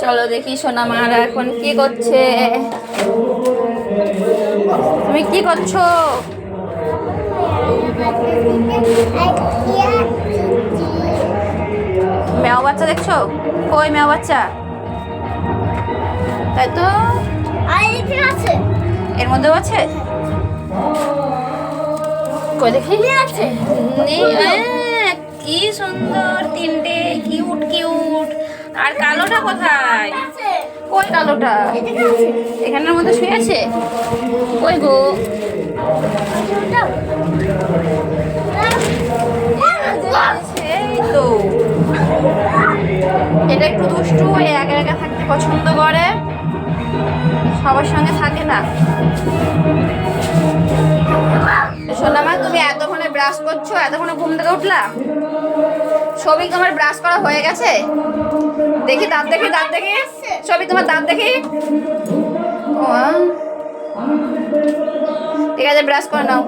চলো দেখি সোনা মারা এখন কি করছে। তুমি কি করছো? মেও বাচ্চা দেখছো? কই মেও বাচ্চা? তাই তো, এর মধ্যেও আছে। কই দেখি আছে। কি সুন্দর তিনটে, কিউট কিউট। আর কালোটা কোথায়? কই কালোটা? এখানের মধ্যে শুয়ে আছে। কই গো? এই তো, এটা একটু দুষ্টু, একা একা থাকতে পছন্দ করে, সবার সঙ্গে থাকে না। সোনামা তুমি এতক্ষণে ব্রাশ করছো, এতক্ষণে ঘুম থেকে উঠলা? ছবি তোমার ব্রাশ করা হয়ে গেছে? দেখি দাঁত, দেখি দাঁত, দেখি ছবি তোমার দাঁত দেখি। ও ঠিক আছে, ব্রাশ করে নাও।